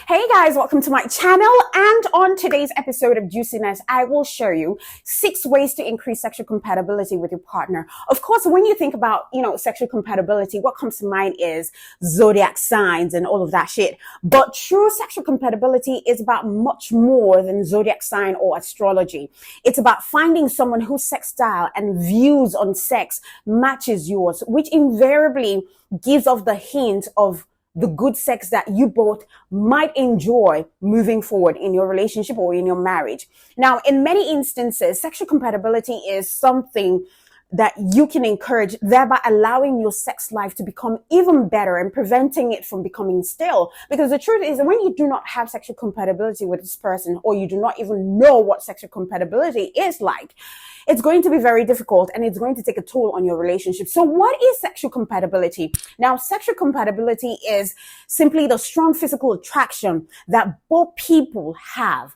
Hey guys, welcome to my channel, and on today's episode of Juiciness, I will show you 6 ways to increase sexual compatibility with your partner. Of course, when you think about, sexual compatibility, what comes to mind is zodiac signs and all of that shit. But true sexual compatibility is about much more than zodiac sign or astrology. It's about finding someone whose sex style and views on sex matches yours, which invariably gives off the hint of the good sex that you both might enjoy moving forward in your relationship or in your marriage. Now, in many instances, sexual compatibility is something that you can encourage, thereby allowing your sex life to become even better and preventing it from becoming stale. Because the truth is, when you do not have sexual compatibility with this person, or you do not even know what sexual compatibility is like, it's going to be very difficult and it's going to take a toll on your relationship. So what is sexual compatibility? Now, sexual compatibility is simply the strong physical attraction that both people have.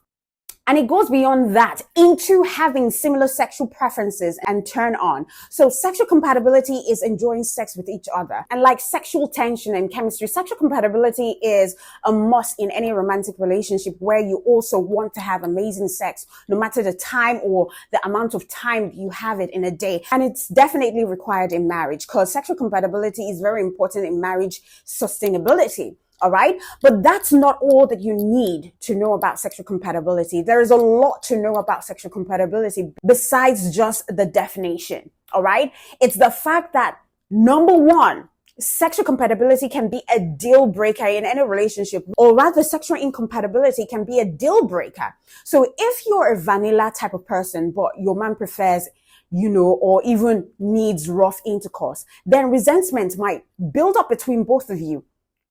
And it goes beyond that into having similar sexual preferences and turn on. So sexual compatibility is enjoying sex with each other. And like sexual tension and chemistry, sexual compatibility is a must in any romantic relationship where you also want to have amazing sex, no matter the time or the amount of time you have it in a day. And it's definitely required in marriage, because sexual compatibility is very important in marriage sustainability. All right. But that's not all that you need to know about sexual compatibility. There is a lot to know about sexual compatibility besides just the definition. All right. It's the fact that, number one, sexual compatibility can be a deal breaker in any relationship, or rather sexual incompatibility can be a deal breaker. So if you're a vanilla type of person, but your man prefers or even needs rough intercourse, then resentment might build up between both of you.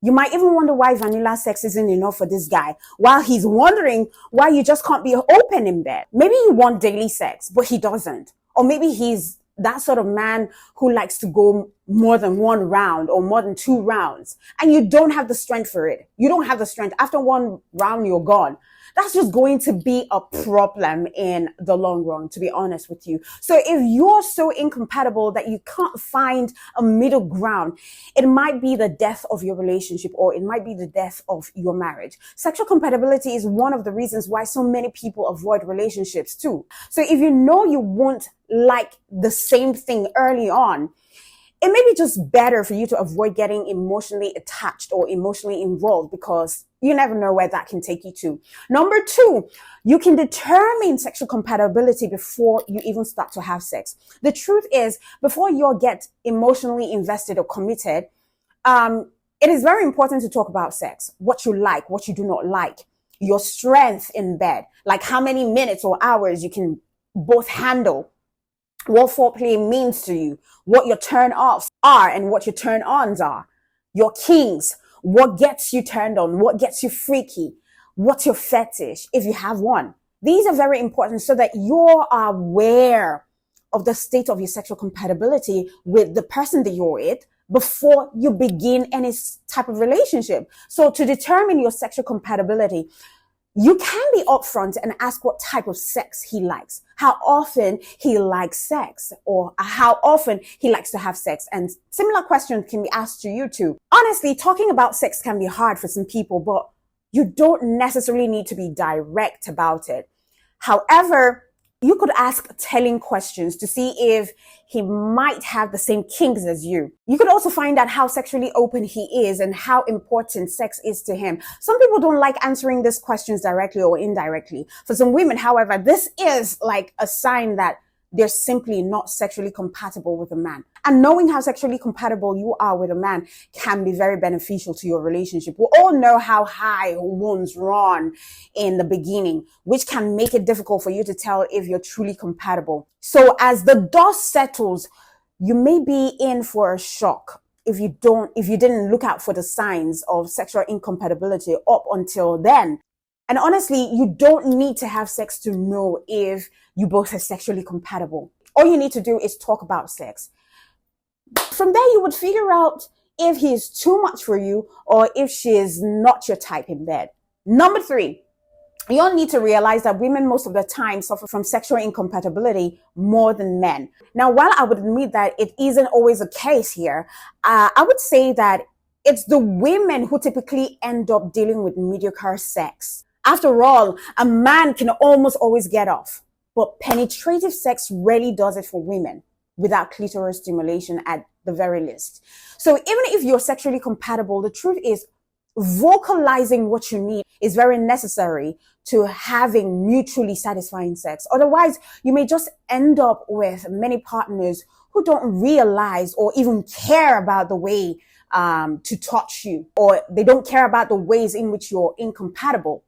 You might even wonder why vanilla sex isn't enough for this guy, while he's wondering why you just can't be open in bed. Maybe you want daily sex, but he doesn't. Or maybe he's that sort of man who likes to go more than one round or more than 2 rounds, and you don't have the strength for it. You don't have the strength. After 1 round, you're gone. That's just going to be a problem in the long run, to be honest with you. So if you're so incompatible that you can't find a middle ground, it might be the death of your relationship, or it might be the death of your marriage. Sexual compatibility is one of the reasons why so many people avoid relationships too. So if you know you won't like the same thing early on, it may be just better for you to avoid getting emotionally attached or emotionally involved, because you never know where that can take you to. Number 2, you can determine sexual compatibility before you even start to have sex. The truth is, before you get emotionally invested or committed, it is very important to talk about sex, what you like, what you do not like, your strength in bed, like how many minutes or hours you can both handle, what foreplay means to you, what your turn-offs are and what your turn-ons are, your kinks, what gets you turned on, what gets you freaky, what's your fetish, if you have one. These are very important so that you're aware of the state of your sexual compatibility with the person that you're with before you begin any type of relationship. So to determine your sexual compatibility, you can be upfront and ask what type of sex he likes, how often he likes sex, or how often he likes to have sex. And similar questions can be asked to you too. Honestly, talking about sex can be hard for some people, but you don't necessarily need to be direct about it. However, you could ask telling questions to see if he might have the same kinks as you. You could also find out how sexually open he is and how important sex is to him. Some people don't like answering these questions directly or indirectly. For some women, however, this is like a sign that they're simply not sexually compatible with a man. And knowing how sexually compatible you are with a man can be very beneficial to your relationship. We all know how high hormones run in the beginning, which can make it difficult for you to tell if you're truly compatible. So as the dust settles, you may be in for a shock if you didn't look out for the signs of sexual incompatibility up until then. And honestly, you don't need to have sex to know if you both are sexually compatible. All you need to do is talk about sex. From there, you would figure out if he is too much for you or if she is not your type in bed. Number 3, you all need to realize that women most of the time suffer from sexual incompatibility more than men. Now, while I would admit that it isn't always the case here, I would say that it's the women who typically end up dealing with mediocre sex. After all, a man can almost always get off, but penetrative sex rarely does it for women without clitoral stimulation at the very least. So even if you're sexually compatible, the truth is vocalizing what you need is very necessary to having mutually satisfying sex. Otherwise, you may just end up with many partners who don't realize or even care about the way to touch you, or they don't care about the ways in which you're incompatible.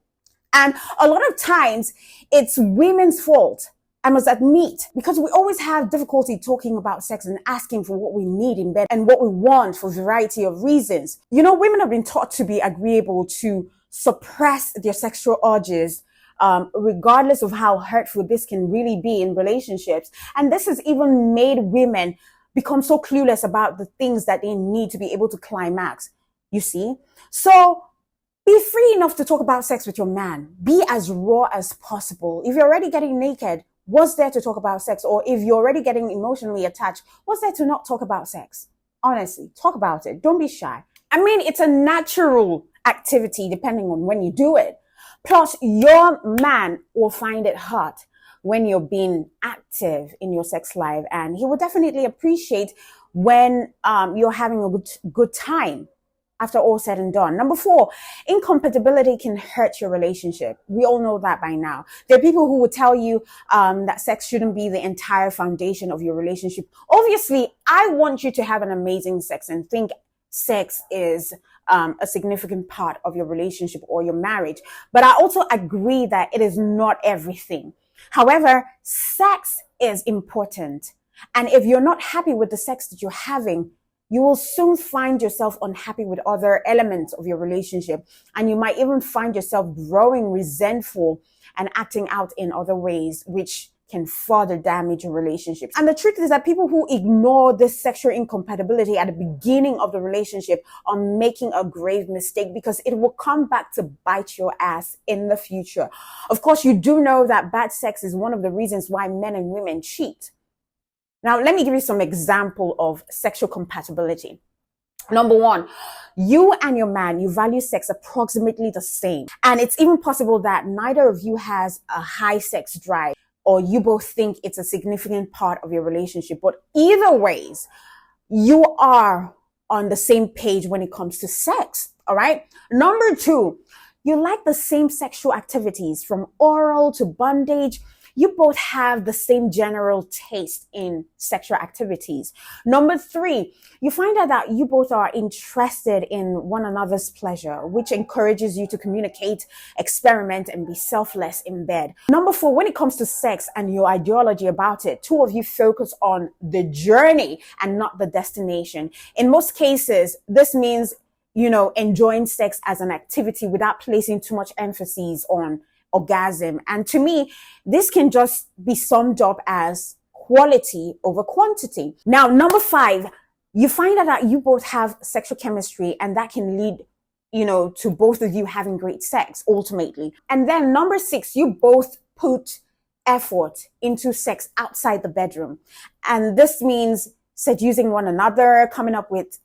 And a lot of times it's women's fault, I must admit, because we always have difficulty talking about sex and asking for what we need in bed and what we want for a variety of reasons. You know, women have been taught to be agreeable, to suppress their sexual urges, regardless of how hurtful this can really be in relationships. And this has even made women become so clueless about the things that they need to be able to climax, you see? So be free enough to talk about sex with your man. Be as raw as possible. If you're already getting naked, what's there to talk about sex? Or if you're already getting emotionally attached, what's there to not talk about sex? Honestly, talk about it. Don't be shy. I mean, it's a natural activity depending on when you do it. Plus, your man will find it hot when you're being active in your sex life, and he will definitely appreciate when you're having a good time after all said and done. Number 4, incompatibility can hurt your relationship. We all know that by now. There are people who will tell you that sex shouldn't be the entire foundation of your relationship. Obviously, I want you to have an amazing sex and think sex is a significant part of your relationship or your marriage. But I also agree that it is not everything. However, sex is important. And if you're not happy with the sex that you're having, you will soon find yourself unhappy with other elements of your relationship. And you might even find yourself growing resentful and acting out in other ways, which can further damage your relationships. And the truth is that people who ignore this sexual incompatibility at the beginning of the relationship are making a grave mistake, because it will come back to bite your ass in the future. Of course, you do know that bad sex is one of the reasons why men and women cheat. Now, let me give you some example of sexual compatibility. Number 1, you and your man, you value sex approximately the same. And it's even possible that neither of you has a high sex drive, or you both think it's a significant part of your relationship. But either ways, you are on the same page when it comes to sex. All right. Number 2, you like the same sexual activities, from oral to bondage. You both have the same general taste in sexual activities. Number 3, you find out that you both are interested in one another's pleasure, which encourages you to communicate, experiment, and be selfless in bed. Number 4, when it comes to sex and your ideology about it, 2 of you focus on the journey and not the destination. In most cases, this means, enjoying sex as an activity without placing too much emphasis on orgasm. And to me, this can just be summed up as quality over quantity. Now, number 5, you find out that you both have sexual chemistry, and that can lead, to both of you having great sex ultimately. And then number 6, you both put effort into sex outside the bedroom. And this means seducing one another, coming up with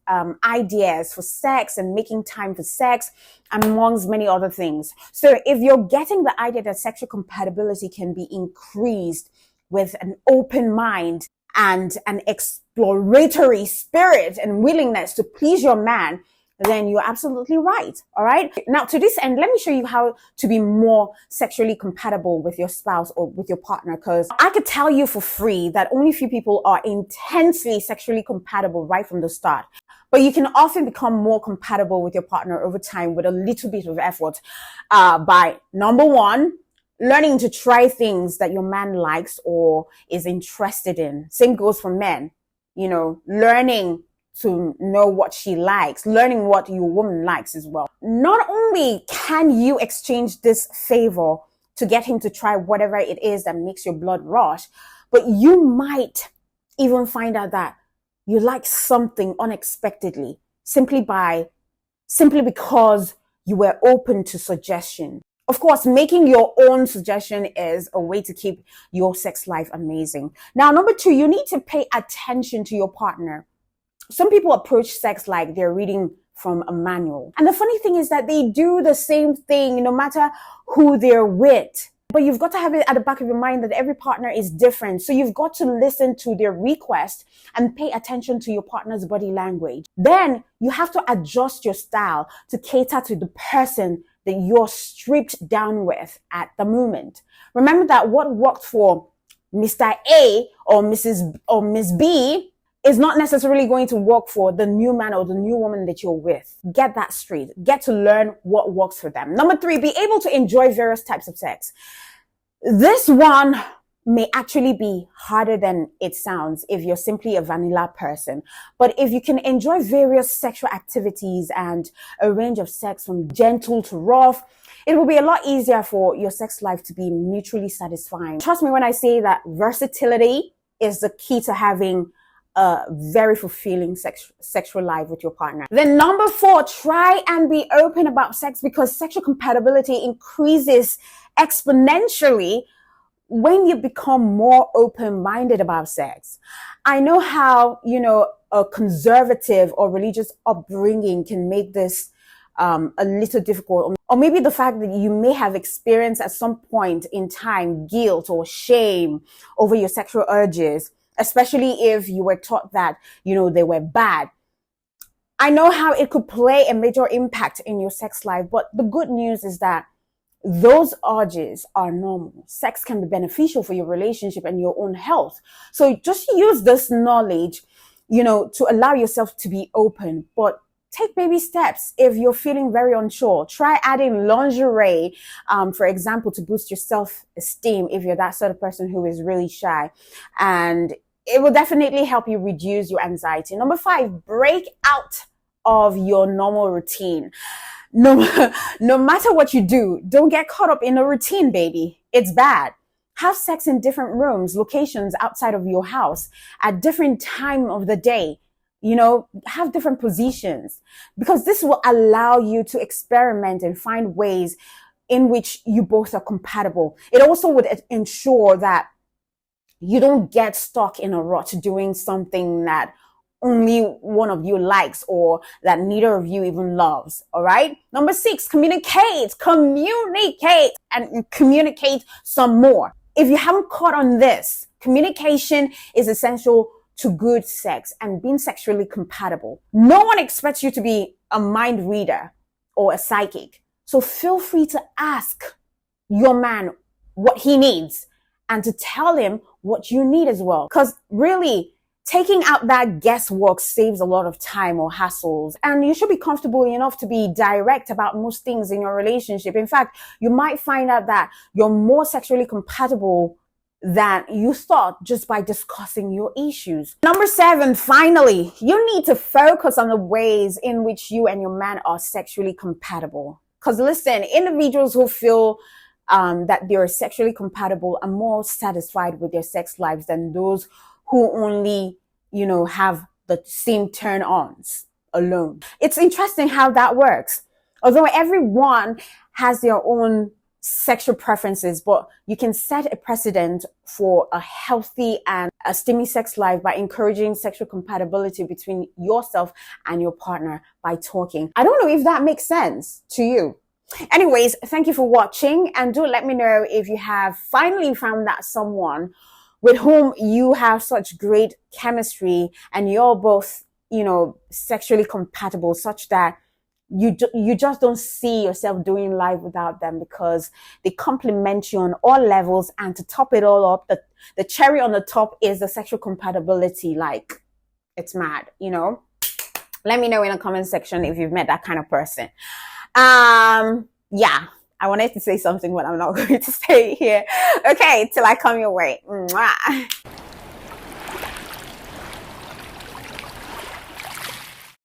ideas for sex and making time for sex, amongst many other things. So if you're getting the idea that sexual compatibility can be increased with an open mind and an exploratory spirit and willingness to please your man, then you're absolutely right. All right. Now, to this end, let me show you how to be more sexually compatible with your spouse or with your partner, because I could tell you for free that only few people are intensely sexually compatible right from the start. But you can often become more compatible with your partner over time with a little bit of effort by, number 1, learning to try things that your man likes or is interested in. Same goes for men, learning to know what she likes, learning what your woman likes as well. Not only can you exchange this favor to get him to try whatever it is that makes your blood rush, but you might even find out that you like something unexpectedly simply because you were open to suggestion. Of course, making your own suggestion is a way to keep your sex life amazing. Now, number 2, you need to pay attention to your partner. Some people approach sex like they're reading from a manual. And the funny thing is that they do the same thing no matter who they're with. But you've got to have it at the back of your mind that every partner is different. So you've got to listen to their request and pay attention to your partner's body language. Then you have to adjust your style to cater to the person that you're stripped down with at the moment. Remember that what worked for Mr. A or Mrs. or Miss B is not necessarily going to work for the new man or the new woman that you're with. Get that straight. Get to learn what works for them. Number 3, be able to enjoy various types of sex. This one may actually be harder than it sounds if you're simply a vanilla person. But if you can enjoy various sexual activities and a range of sex from gentle to rough, it will be a lot easier for your sex life to be mutually satisfying. Trust me when I say that versatility is the key to having a very fulfilling sexual life with your partner. Then number 4, try and be open about sex, because sexual compatibility increases exponentially when you become more open-minded about sex. I know how, a conservative or religious upbringing can make this a little difficult, or maybe the fact that you may have experienced at some point in time guilt or shame over your sexual urges, especially if you were taught that, they were bad. I know how it could play a major impact in your sex life, but the good news is that those urges are normal. Sex can be beneficial for your relationship and your own health. So just use this knowledge, to allow yourself to be open, but take baby steps. If you're feeling very unsure, try adding lingerie, for example, to boost your self-esteem if you're that sort of person who is really shy. And it will definitely help you reduce your anxiety. Number 5, break out of your normal routine. No matter what you do, don't get caught up in a routine, baby. It's bad. Have sex in different rooms, locations outside of your house at different time of the day. Have different positions, because this will allow you to experiment and find ways in which you both are compatible. It also would ensure that you don't get stuck in a rut doing something that only one of you likes or that neither of you even loves. All right. Number 6, communicate and communicate some more. If you haven't caught on this, communication is essential to good sex and being sexually compatible. No one expects you to be a mind reader or a psychic. So feel free to ask your man what he needs and to tell him what you need as well. Because really, taking out that guesswork saves a lot of time or hassles. And you should be comfortable enough to be direct about most things in your relationship. In fact, you might find out that you're more sexually compatible than you thought just by discussing your issues. Number 7, finally, you need to focus on the ways in which you and your man are sexually compatible. Because listen, individuals who feel that they are sexually compatible are more satisfied with their sex lives than those who only, have the same turn-ons alone. It's interesting how that works. Although everyone has their own sexual preferences, but you can set a precedent for a healthy and a steamy sex life by encouraging sexual compatibility between yourself and your partner by talking. I don't know if that makes sense to you. Anyways, thank you for watching, and do let me know if you have finally found that someone with whom you have such great chemistry and you're both, sexually compatible, such that you just don't see yourself doing life without them, because they complement you on all levels. And to top it all up, the cherry on the top is the sexual compatibility. Like, it's mad, Let me know in the comment section if you've met that kind of person. Yeah, I wanted to say something, but I'm not going to say it here. Okay, till I come your way. Mwah.